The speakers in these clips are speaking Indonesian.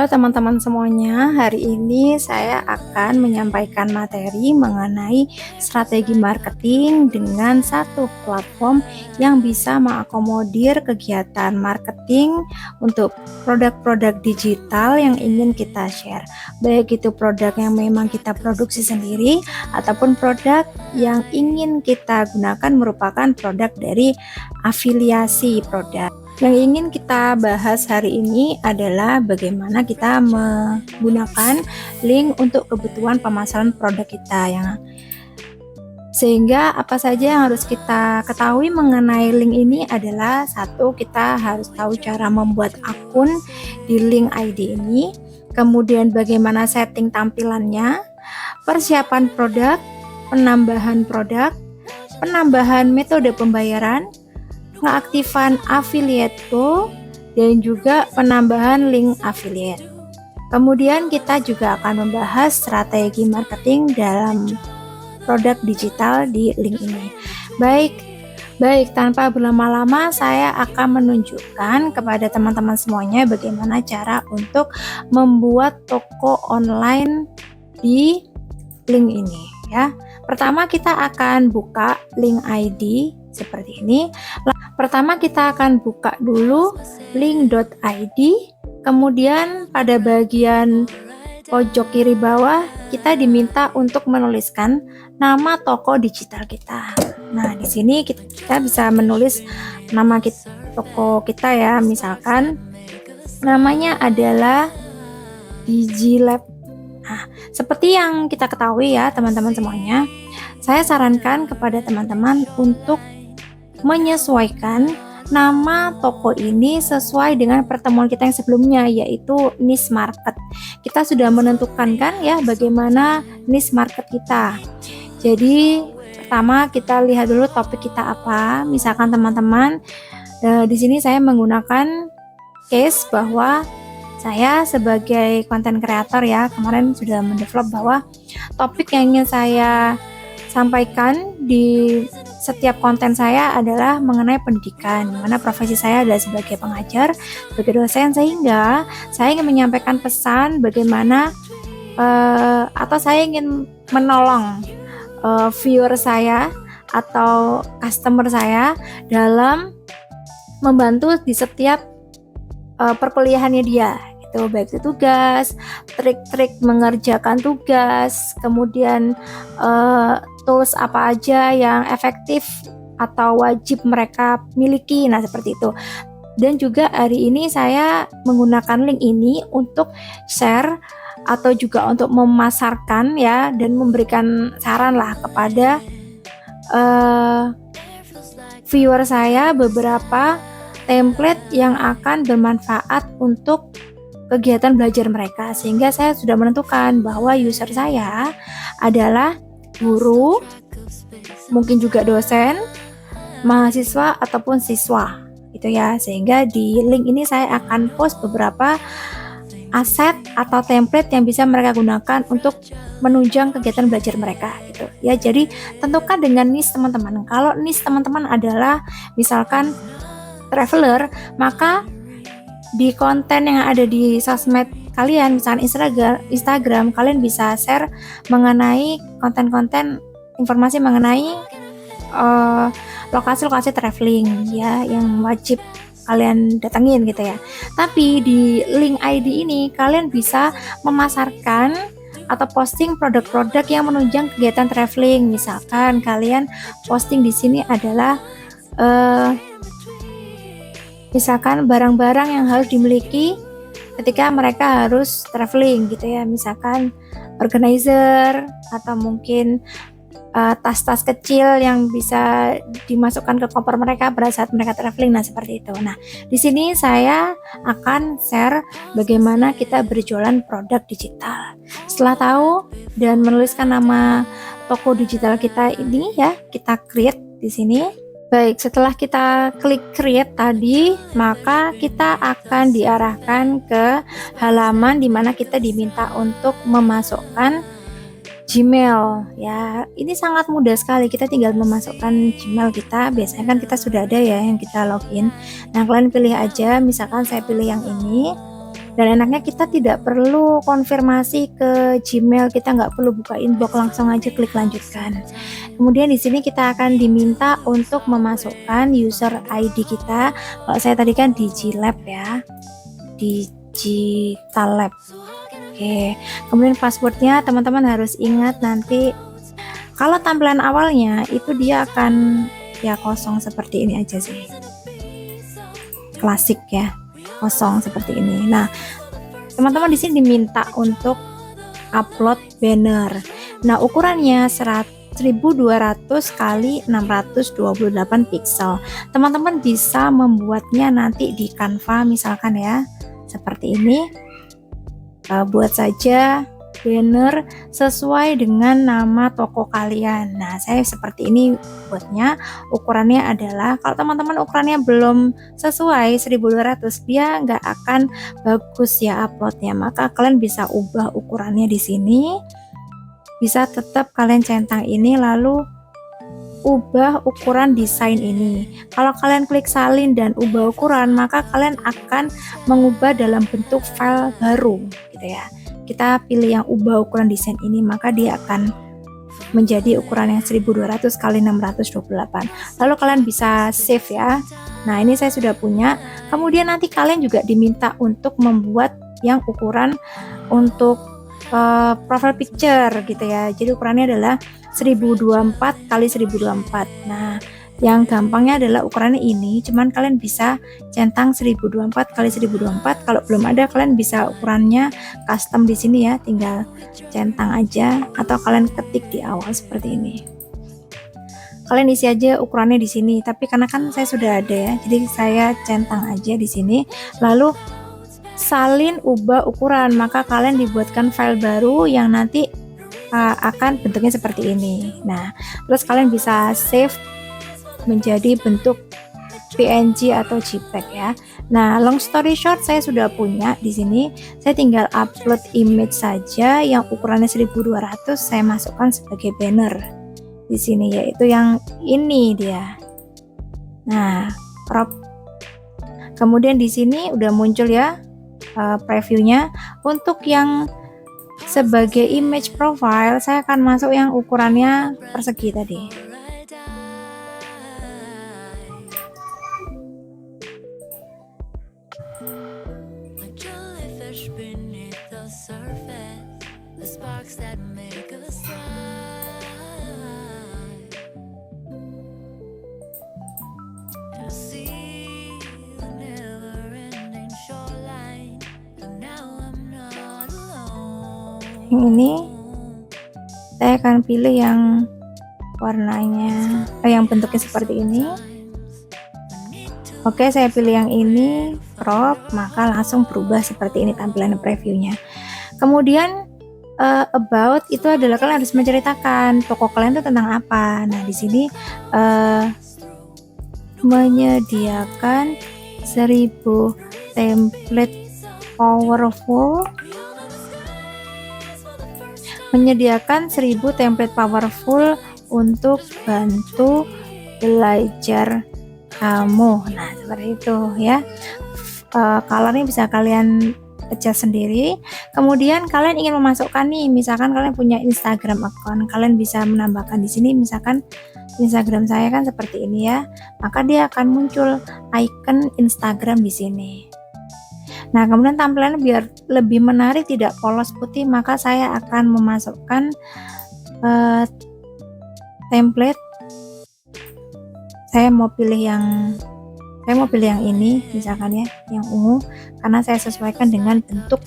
Halo teman-teman semuanya, hari ini saya akan menyampaikan materi mengenai strategi marketing dengan satu platform yang bisa mengakomodir kegiatan marketing untuk produk-produk digital yang ingin kita share. Baik itu produk yang memang kita produksi sendiri ataupun produk yang ingin kita gunakan merupakan produk dari afiliasi produk. Yang ingin kita bahas hari ini adalah bagaimana kita menggunakan link untuk kebutuhan pemasaran produk kita sehingga apa saja yang harus kita ketahui mengenai link ini adalah satu, kita harus tahu cara membuat akun di link ID ini, kemudian bagaimana setting tampilannya, persiapan produk, penambahan metode pembayaran, pengaktifan affiliate goal, dan juga penambahan link affiliate. Kemudian kita juga akan membahas strategi marketing dalam produk digital di link ini. Baik, tanpa berlama-lama saya akan menunjukkan kepada teman-teman semuanya bagaimana cara untuk membuat toko online di link ini ya. Pertama kita akan buka link ID seperti ini. Pertama kita akan buka dulu link.id, kemudian pada bagian pojok kiri bawah kita diminta untuk menuliskan nama toko digital kita. Nah, di sini kita bisa menulis nama toko kita ya, misalkan namanya adalah Digilab. Nah, seperti yang kita ketahui ya teman-teman semuanya, saya sarankan kepada teman-teman untuk menyesuaikan nama toko ini sesuai dengan pertemuan kita yang sebelumnya, yaitu niche market. Kita sudah menentukan kan ya bagaimana niche market kita. Jadi pertama kita lihat dulu topik kita apa. Misalkan teman-teman di sini saya menggunakan case bahwa saya sebagai content creator ya, kemarin sudah mendevelop bahwa topik yang ingin saya sampaikan di setiap konten saya adalah mengenai pendidikan, di mana profesi saya adalah sebagai pengajar, sebagai dosen, sehingga saya ingin menyampaikan pesan bagaimana atau saya ingin menolong viewer saya atau customer saya dalam membantu di setiap perkuliahannya dia. Itu baik itu tugas, trik-trik mengerjakan tugas, kemudian tools apa aja yang efektif atau wajib mereka miliki. Nah, seperti itu. Dan juga hari ini saya menggunakan link ini untuk share atau juga untuk memasarkan ya, dan memberikan saran lah kepada viewer saya beberapa template yang akan bermanfaat untuk kegiatan belajar mereka, sehingga saya sudah menentukan bahwa user saya adalah guru, mungkin juga dosen, mahasiswa ataupun siswa gitu ya. Sehingga di link ini saya akan post beberapa aset atau template yang bisa mereka gunakan untuk menunjang kegiatan belajar mereka gitu ya. Jadi tentukan dengan niche teman-teman. Kalau niche teman-teman adalah misalkan traveler, maka di konten yang ada di sosmed kalian, misalkan Instagram, kalian bisa share mengenai konten-konten informasi mengenai lokasi-lokasi traveling ya yang wajib kalian datengin gitu ya. Tapi di link ID ini kalian bisa memasarkan atau posting produk-produk yang menunjang kegiatan traveling. Misalkan kalian posting di sini adalah misalkan barang-barang yang harus dimiliki ketika mereka harus traveling gitu ya, misalkan organizer atau mungkin tas-tas kecil yang bisa dimasukkan ke koper mereka pada saat mereka traveling. Nah, seperti itu. Nah, di sini saya akan share bagaimana kita berjualan produk digital. Setelah tahu dan menuliskan nama toko digital kita ini ya, kita create di sini. Baik, setelah kita klik create tadi, maka kita akan diarahkan ke halaman di mana kita diminta untuk memasukkan Gmail ya. Ini sangat mudah sekali, kita tinggal memasukkan Gmail kita. Biasanya kan kita sudah ada ya yang kita login. Nah, kalian pilih aja, misalkan saya pilih yang ini. Dan enaknya kita tidak perlu konfirmasi ke Gmail, kita nggak perlu buka inbox, langsung aja klik lanjutkan. Kemudian di sini kita akan diminta untuk memasukkan user ID kita. Kalau saya tadi kan Digilab ya, Digital Lab. Oke, kemudian passwordnya teman-teman harus ingat nanti. Kalau tampilan awalnya itu dia akan ya kosong seperti ini aja sih, klasik ya, kosong seperti ini. Nah, teman-teman di sini diminta untuk upload banner. Nah, ukurannya 1200 kali 628 pixel. Teman-teman bisa membuatnya nanti di Canva misalkan ya, seperti ini. Buat saja banner sesuai dengan nama toko kalian. Nah, saya seperti ini buatnya. Ukurannya adalah, kalau teman-teman ukurannya belum sesuai 1200, dia nggak akan bagus ya uploadnya. Maka kalian bisa ubah ukurannya di sini. Bisa tetap kalian centang ini, lalu ubah ukuran desain ini. Kalau kalian klik salin dan ubah ukuran, maka kalian akan mengubah dalam bentuk file baru gitu ya. Kita pilih yang ubah ukuran desain ini, maka dia akan menjadi ukuran yang 1200 kali 628. Lalu kalian bisa save ya. Nah, ini saya sudah punya. Kemudian nanti kalian juga diminta untuk membuat yang ukuran untuk profile picture gitu ya. Jadi ukurannya adalah 1024 kali 1024. Nah, yang gampangnya adalah ukurannya ini, cuman kalian bisa centang 1024 kali 1024. Kalau belum ada, kalian bisa ukurannya custom di sini ya, tinggal centang aja atau kalian ketik di awal seperti ini. Kalian isi aja ukurannya di sini, tapi karena kan saya sudah ada ya, jadi saya centang aja di sini. Lalu salin ubah ukuran, maka kalian dibuatkan file baru yang nanti akan bentuknya seperti ini. Nah, terus kalian bisa save menjadi bentuk PNG atau JPEG ya. Nah, long story short, saya sudah punya di sini. Saya tinggal upload image saja yang ukurannya 1200, saya masukkan sebagai banner di sini, yaitu yang ini dia. Nah, crop. Kemudian di sini udah muncul ya previewnya. Untuk yang sebagai image profile, saya akan masuk yang ukurannya persegi tadi. Yang ini saya akan pilih yang warnanya yang bentuknya seperti ini. Oke, saya pilih yang ini, crop, maka langsung berubah seperti ini tampilan previewnya. Kemudian about itu adalah kalian harus menceritakan toko kalian itu tentang apa. Nah, di sini menyediakan 1000 template powerful, menyediakan 1000 template powerful untuk bantu belajar kamu. Nah, seperti itu ya. Colornya bisa kalian adjust sendiri. Kemudian kalian ingin memasukkan nih, misalkan kalian punya Instagram account, kalian bisa menambahkan di sini. Misalkan Instagram saya kan seperti ini ya, maka dia akan muncul icon Instagram di sini. Nah, kemudian tampilannya biar lebih menarik, tidak polos putih, maka saya akan memasukkan template. Saya mau pilih yang ini misalkan ya, yang ungu, karena saya sesuaikan dengan bentuk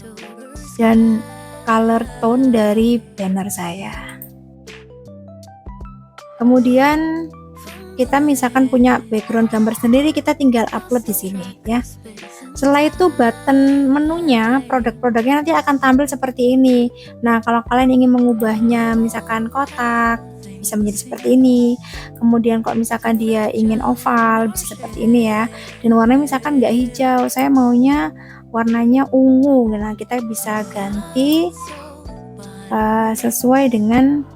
dan color tone dari banner saya. Kemudian kita misalkan punya background gambar sendiri, kita tinggal upload di sini ya. Setelah itu button menunya, produk-produknya nanti akan tampil seperti ini. Nah, kalau kalian ingin mengubahnya misalkan kotak, bisa menjadi seperti ini. Kemudian kalau misalkan dia ingin oval, bisa seperti ini ya. Dan warnanya misalkan nggak hijau, saya maunya warnanya ungu. Nah, kita bisa ganti sesuai dengan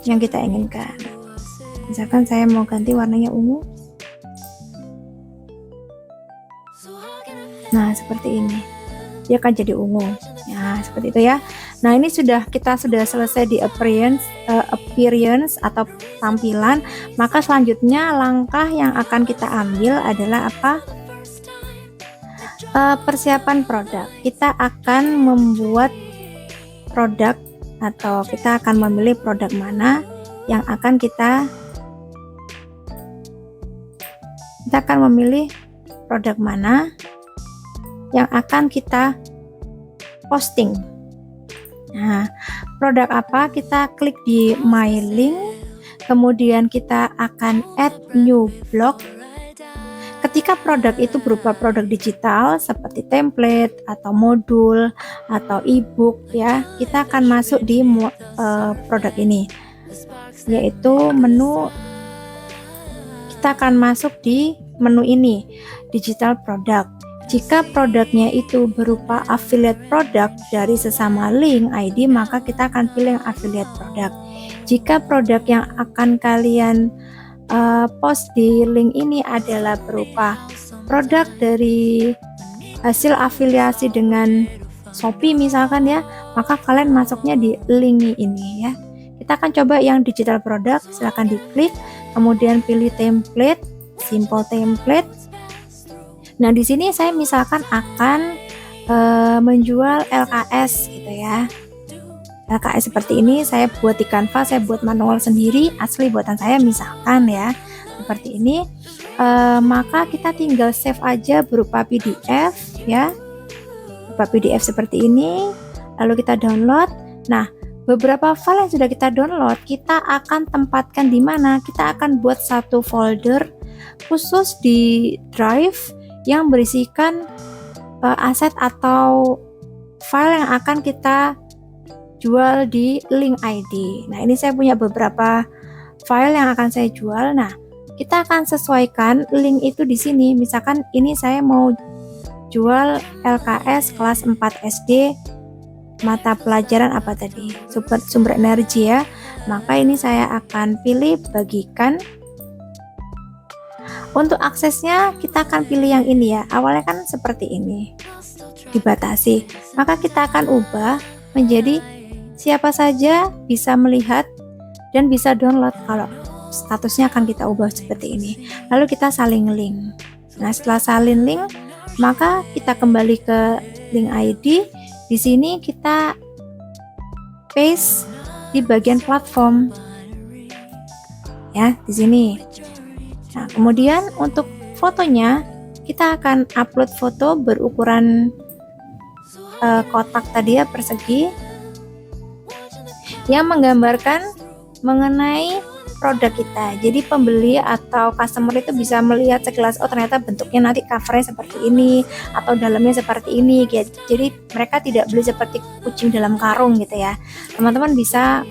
yang kita inginkan. Misalkan saya mau ganti warnanya ungu. Nah, seperti ini. dia akan jadi ungu. Nah, seperti itu ya. Nah, ini kita sudah selesai di appearance atau tampilan. Maka selanjutnya langkah yang akan kita ambil adalah apa? Persiapan produk. Kita akan membuat produk atau kita akan memilih produk mana yang akan kita akan memilih produk mana yang akan kita posting. Nah, produk apa? Kita klik di My Link, kemudian kita akan add new blog. Ketika produk itu berupa produk digital seperti template atau modul atau ebook ya, kita akan masuk di produk ini, yaitu menu. Kita akan masuk di menu ini, digital product. Jika produknya itu berupa affiliate product dari sesama link ID, maka kita akan pilih yang affiliate product. Jika produk yang akan kalian post di link ini adalah berupa produk dari hasil afiliasi dengan Shopee misalkan ya, maka kalian masuknya di link ini ya. Kita akan coba yang digital product, silahkan diklik, kemudian pilih template, simple template. Nah, di sini saya misalkan akan menjual LKS gitu ya. LKS seperti ini saya buat di Canva, saya buat manual sendiri, asli buatan saya misalkan ya. Seperti ini. Maka kita tinggal save aja berupa PDF ya. Berupa PDF seperti ini. Lalu kita download. Nah, beberapa file yang sudah kita download, kita akan tempatkan di mana? Kita akan buat satu folder khusus di Drive yang berisikan aset atau file yang akan kita jual di link ID. Nah, ini saya punya beberapa file yang akan saya jual. Nah, kita akan sesuaikan link itu di sini. Misalkan ini saya mau jual LKS kelas 4 SD, mata pelajaran apa tadi? Sumber energi ya. Maka ini saya akan pilih bagikan. Untuk aksesnya kita akan pilih yang ini ya. Awalnya kan seperti ini, dibatasi. Maka kita akan ubah menjadi siapa saja bisa melihat dan bisa download. Kalau statusnya akan kita ubah seperti ini. Lalu kita salin link. Nah, setelah salin link, maka kita kembali ke link ID. Di sini kita paste di bagian platform. Ya, di sini. Nah, kemudian untuk fotonya kita akan upload foto berukuran kotak tadi ya, persegi, yang menggambarkan mengenai produk kita. Jadi pembeli atau customer itu bisa melihat sekilas, oh ternyata bentuknya nanti covernya seperti ini atau dalamnya seperti ini gitu. Jadi mereka tidak beli seperti kucing dalam karung gitu ya. Teman-teman bisa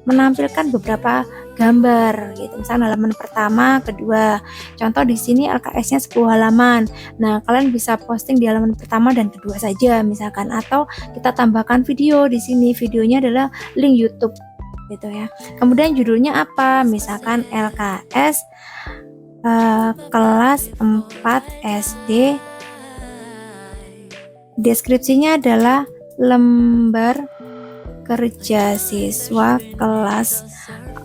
menampilkan beberapa gambar gitu. Misalnya halaman pertama, kedua. Contoh di sini LKS-nya 10 halaman. Nah, kalian bisa posting di halaman pertama dan kedua saja misalkan, atau kita tambahkan video di sini. Videonya adalah link YouTube gitu ya. Kemudian judulnya apa? Misalkan LKS kelas 4 SD. Deskripsinya adalah lembar kerja siswa kelas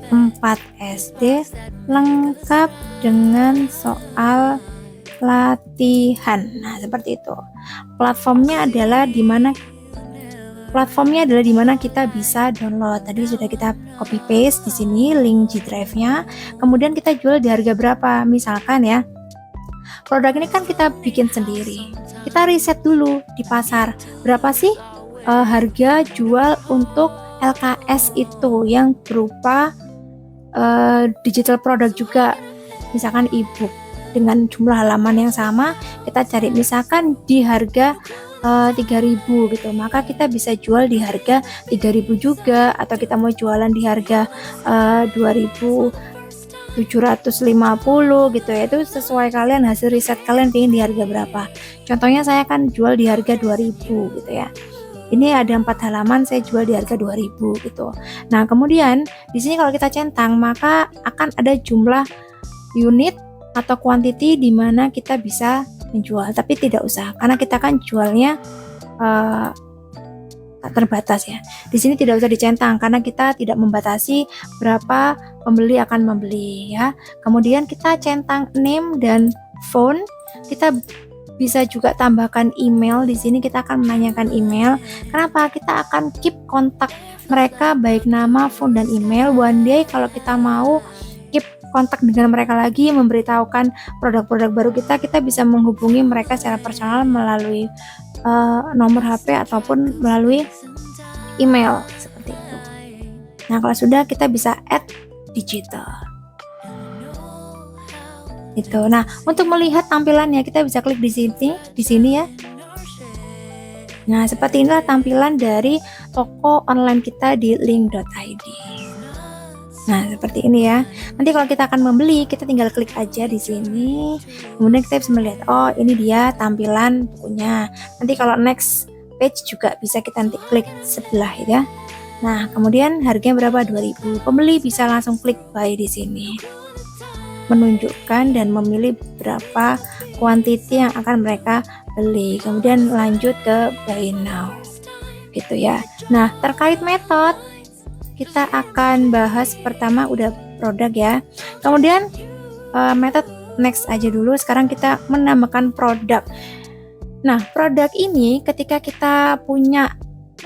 4 SD lengkap dengan soal latihan. Nah, seperti itu. Platformnya adalah di mana kita bisa download. Tadi sudah kita copy paste di sini link G Drive-nya. Kemudian kita jual di harga berapa? Misalkan ya, produk ini kan kita bikin sendiri. Kita riset dulu di pasar. Berapa sih harga jual untuk LKS itu yang berupa digital product juga, misalkan ebook dengan jumlah halaman yang sama, kita cari misalkan di harga 3.000 gitu, maka kita bisa jual di harga 3.000 juga, atau kita mau jualan di harga 2.750 gitu ya, itu sesuai kalian, hasil riset kalian pengen di harga berapa. Contohnya saya kan jual di harga 2.000 gitu ya. Ini ada 4 halaman, saya jual di harga 2.000 gitu. Nah, kemudian di sini kalau kita centang, maka akan ada jumlah unit atau quantity di mana kita bisa menjual, tapi tidak usah karena kita kan jualnya tak terbatas ya. Di sini tidak usah dicentang karena kita tidak membatasi berapa pembeli akan membeli ya. Kemudian kita centang name dan phone. Kita bisa juga tambahkan email. Di sini kita akan menanyakan email. Kenapa? Kita akan keep kontak mereka baik nama, phone dan email. One day kalau kita mau keep kontak dengan mereka lagi, memberitahukan produk-produk baru kita bisa menghubungi mereka secara personal melalui nomor HP ataupun melalui email seperti itu. Nah, kalau sudah kita bisa add digital. Itu. Nah, untuk melihat tampilannya kita bisa klik di sini ya. Nah, seperti inilah tampilan dari toko online kita di link.id. Nah, seperti ini ya. Nanti kalau kita akan membeli, kita tinggal klik aja di sini. Kemudian kita bisa melihat, oh ini dia tampilan bukunya. Nanti kalau next page juga bisa kita nanti klik sebelah ya. Nah, kemudian harganya berapa? 2.000. Pembeli bisa langsung klik buy di sini. Menunjukkan dan memilih berapa quantity yang akan mereka beli. Kemudian lanjut ke buy now. Gitu ya. Nah, terkait metode kita akan bahas pertama udah produk ya. Kemudian metode next aja dulu. Sekarang kita menambahkan produk. Nah, produk ini ketika kita punya,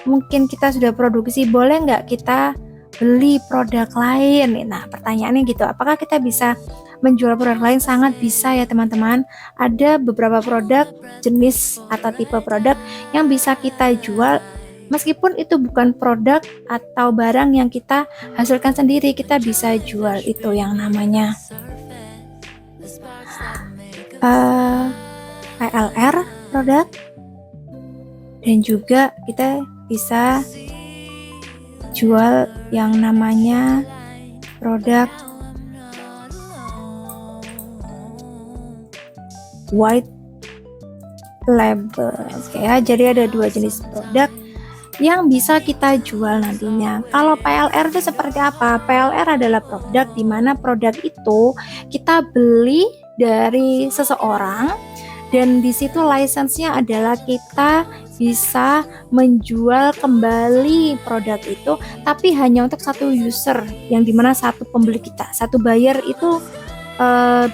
mungkin kita sudah produksi, boleh nggak kita beli produk lain? Nah, pertanyaannya gitu. Apakah kita bisa menjual produk lain? Sangat bisa ya teman-teman. Ada beberapa produk jenis atau tipe produk yang bisa kita jual. Meskipun itu bukan produk atau barang yang kita hasilkan sendiri, kita bisa jual itu yang namanya PLR produk, dan juga kita bisa jual yang namanya produk white label. Oke ya, jadi ada dua jenis produk yang bisa kita jual nantinya. Kalau PLR itu seperti apa? PLR adalah produk di mana produk itu kita beli dari seseorang dan di situ license-nya adalah kita bisa menjual kembali produk itu, tapi hanya untuk satu user, yang dimana satu pembeli kita, satu buyer itu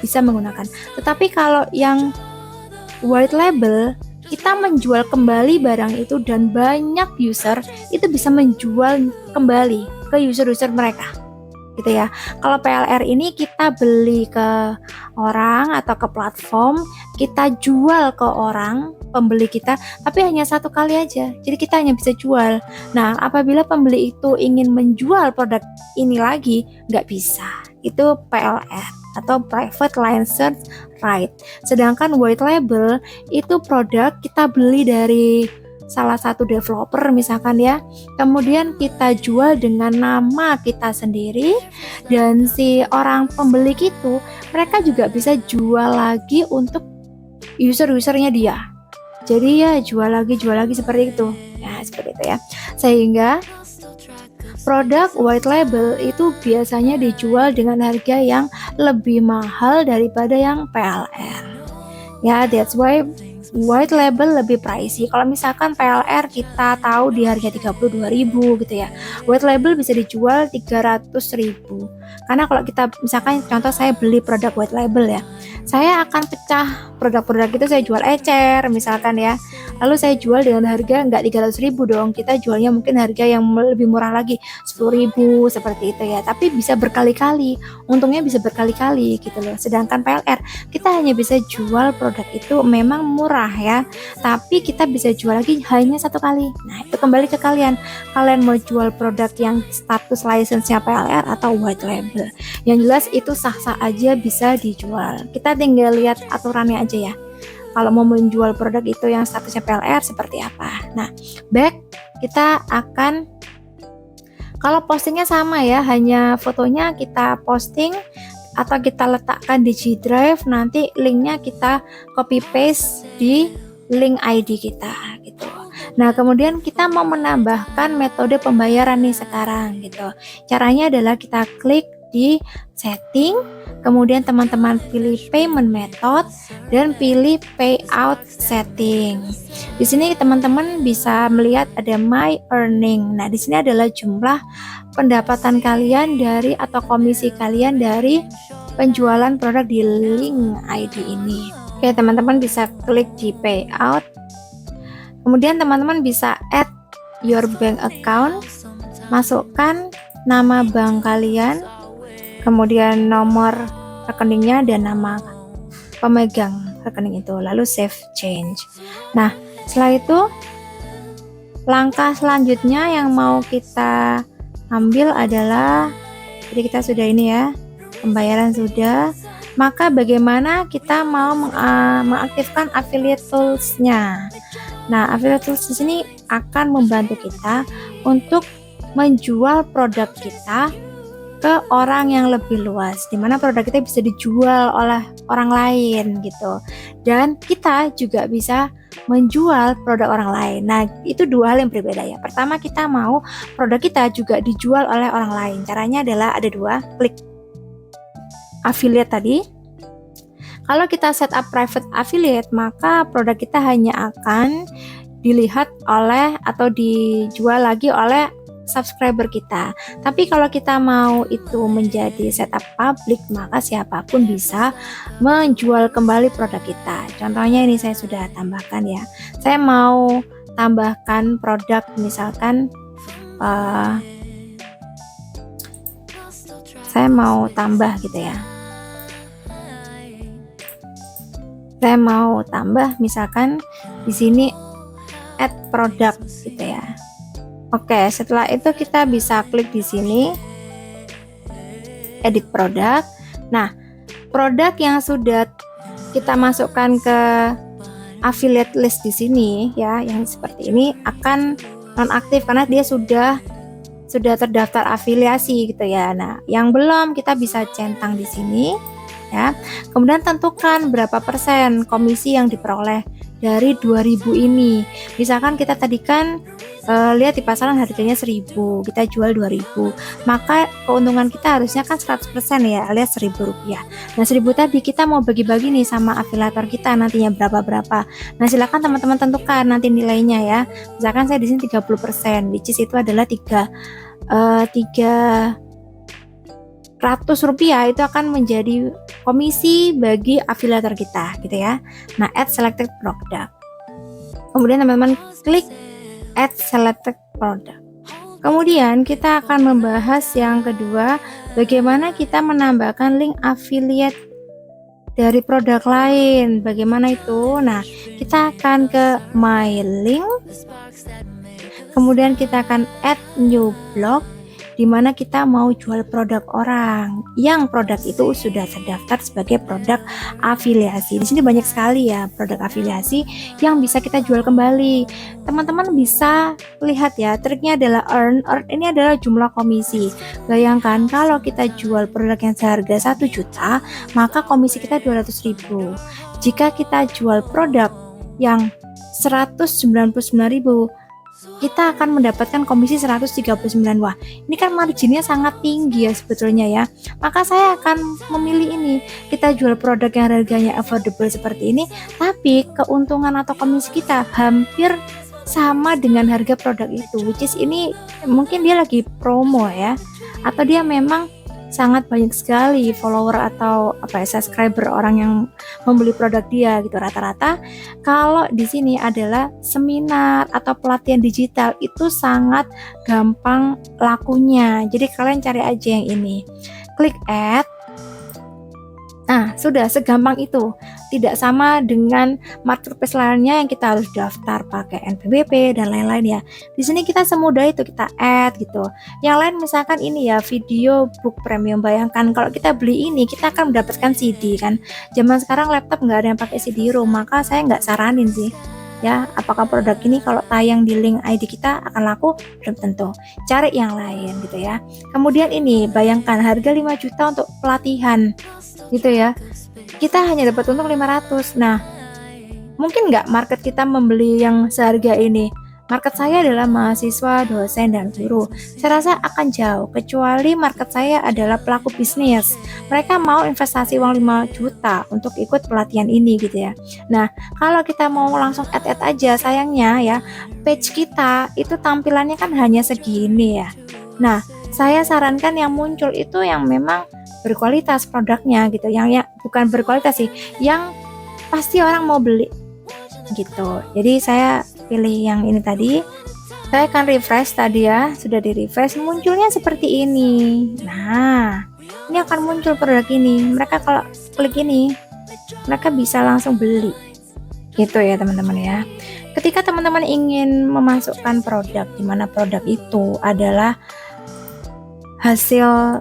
bisa menggunakan. Tetapi kalau yang white label, kita menjual kembali barang itu dan banyak user itu bisa menjual kembali ke user-user mereka gitu ya. Kalau PLR ini kita beli ke orang atau ke platform, kita jual ke orang pembeli kita, tapi hanya satu kali aja, jadi kita hanya bisa jual. Nah, apabila pembeli itu ingin menjual produk ini lagi, nggak bisa. Itu PLR atau private license right. Sedangkan white label itu produk kita beli dari salah satu developer misalkan ya, kemudian kita jual dengan nama kita sendiri, dan si orang pembeli itu mereka juga bisa jual lagi untuk user-usernya dia. Jadi ya jual lagi seperti itu ya, seperti itu ya. Sehingga produk white label itu biasanya dijual dengan harga yang lebih mahal daripada yang PLR. Ya, that's why white label lebih pricey. Kalau misalkan PLR kita tahu di harga 32.000 gitu ya. White label bisa dijual 300.000. Karena kalau kita misalkan contoh saya beli produk white label ya, saya akan pecah produk-produk itu, saya jual ecer misalkan ya. Lalu saya jual dengan harga nggak 300.000 dong, kita jualnya mungkin harga yang lebih murah lagi, 10.000 seperti itu ya. Tapi bisa berkali-kali, untungnya bisa berkali-kali gitu loh. Sedangkan PLR kita hanya bisa jual produk itu memang murah ya, tapi kita bisa jual lagi hanya satu kali. Nah, itu kembali ke kalian mau jual produk yang status license-nya PLR atau white label. Yang jelas itu sah-sah aja bisa dijual. Kita tinggal lihat aturannya aja ya. Kalau mau menjual produk itu yang statusnya PLR seperti apa. Nah, back kita akan, kalau postingnya sama ya, hanya fotonya kita posting atau kita letakkan di G Drive, nanti linknya kita copy paste di link ID kita gitu. Nah, kemudian kita mau menambahkan metode pembayaran nih sekarang gitu. Caranya adalah kita klik di setting, kemudian teman-teman pilih payment method dan pilih payout setting. Di sini teman-teman bisa melihat ada my earning. Nah, di sini adalah jumlah pendapatan kalian dari atau komisi kalian dari penjualan produk di link ID ini. Oke, teman-teman bisa klik di payout. Kemudian teman-teman bisa add your bank account, masukkan nama bank kalian, kemudian nomor rekeningnya dan nama pemegang rekening itu, lalu save change. Nah, setelah itu langkah selanjutnya yang mau kita ambil adalah, jadi kita sudah ini ya, pembayaran sudah, maka bagaimana kita mau mengaktifkan affiliate tools-nya. Nah, affiliate tools di sini akan membantu kita untuk menjual produk kita ke orang yang lebih luas, dimana produk kita bisa dijual oleh orang lain gitu, dan kita juga bisa menjual produk orang lain. Nah, itu dua hal yang berbeda ya. Pertama, kita mau produk kita juga dijual oleh orang lain. Caranya adalah ada dua, klik affiliate tadi. Kalau kita setup private affiliate, maka produk kita hanya akan dilihat oleh atau dijual lagi oleh subscriber kita. Tapi kalau kita mau itu menjadi setup public, maka siapapun bisa menjual kembali produk kita. Contohnya ini saya sudah tambahkan ya. Saya mau tambahkan produk misalkan saya mau tambah gitu ya. Saya mau tambah misalkan di sini add product gitu ya. Oke, setelah itu kita bisa klik di sini edit produk. Nah, produk yang sudah kita masukkan ke affiliate list di sini ya, yang seperti ini akan nonaktif karena dia sudah terdaftar afiliasi gitu ya. Nah, yang belum kita bisa centang di sini ya. Kemudian tentukan berapa persen komisi yang diperoleh dari 2000 ini. Misalkan kita tadi kan lihat di pasaran harganya 1000, kita jual 2000, maka keuntungan kita harusnya kan 100% ya, alias 1000 rupiah. Nah, 1000 tadi kita mau bagi-bagi nih sama afiliator kita nantinya berapa. Nah, silakan teman-teman tentukan nanti nilainya ya. Misalkan saya di sini 30%, which is itu adalah 300 rupiah itu akan menjadi komisi bagi afiliator kita gitu ya. Nah, add selected product. Kemudian teman-teman klik add selected product. Kemudian kita akan membahas yang kedua, bagaimana kita menambahkan link affiliate dari produk lain. Bagaimana itu? Nah, kita akan ke my link. Kemudian kita akan add new blog, di mana kita mau jual produk orang yang produk itu sudah terdaftar sebagai produk afiliasi. Di sini banyak sekali ya produk afiliasi yang bisa kita jual kembali. Teman-teman bisa lihat ya, triknya adalah earn ini adalah jumlah komisi. Bayangkan kalau kita jual produk yang seharga 1 juta, maka komisi kita 200.000. Jika kita jual produk yang 199.000, kita akan mendapatkan komisi 139. Wah, ini kan marginnya sangat tinggi ya sebetulnya ya. Maka saya akan memilih ini. Kita jual produk yang harganya affordable seperti ini, tapi keuntungan atau komisi kita hampir sama dengan harga produk itu, which is ini mungkin dia lagi promo ya, atau dia memang sangat banyak sekali follower atau subscriber orang yang membeli produk dia gitu. Rata-rata kalau di sini adalah seminar atau pelatihan digital itu sangat gampang lakunya. Jadi kalian cari aja yang ini. Klik add. Nah, sudah segampang itu. Tidak sama dengan marketplace lainnya yang kita harus daftar pakai NPWP dan lain-lain ya. Di sini kita semudah itu, kita add gitu. Yang lain misalkan ini ya, video book premium. Bayangkan kalau kita beli ini, kita akan mendapatkan CD kan. Zaman sekarang laptop nggak ada yang pakai CD-ROM, maka saya nggak saranin sih. Ya, apakah produk ini kalau tayang di link ID kita akan laku? Belum tentu. Cari yang lain gitu ya. Kemudian ini, bayangkan harga 5 juta untuk pelatihan gitu ya, kita hanya dapat untung 500. Nah, mungkin nggak market kita membeli yang seharga ini? Market saya adalah mahasiswa, dosen, dan guru. Saya rasa akan jauh, kecuali market saya adalah pelaku bisnis. Mereka mau investasi uang 5 juta untuk ikut pelatihan ini gitu ya. Nah, kalau kita mau langsung add aja, sayangnya ya, page kita itu tampilannya kan hanya segini ya. Nah, saya sarankan yang muncul itu yang memang berkualitas produknya gitu, yang ya bukan berkualitas sih, yang pasti orang mau beli gitu. Jadi saya pilih yang ini tadi. Saya akan refresh tadi ya, sudah di refresh munculnya seperti ini. Nah, ini akan muncul produk ini. Mereka kalau klik ini, mereka bisa langsung beli. Gitu ya teman-teman ya. Ketika teman-teman ingin memasukkan produk, di mana produk itu adalah hasil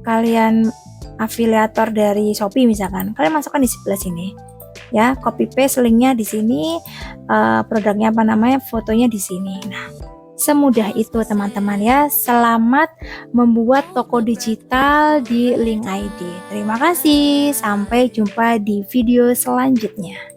kalian afiliator dari Shopee misalkan, kalian masukkan di sebelah sini ya, copy paste linknya di sini, produknya apa namanya, fotonya di sini. Nah, semudah itu teman-teman ya. Selamat membuat toko digital di Link ID. Terima kasih, sampai jumpa di video selanjutnya.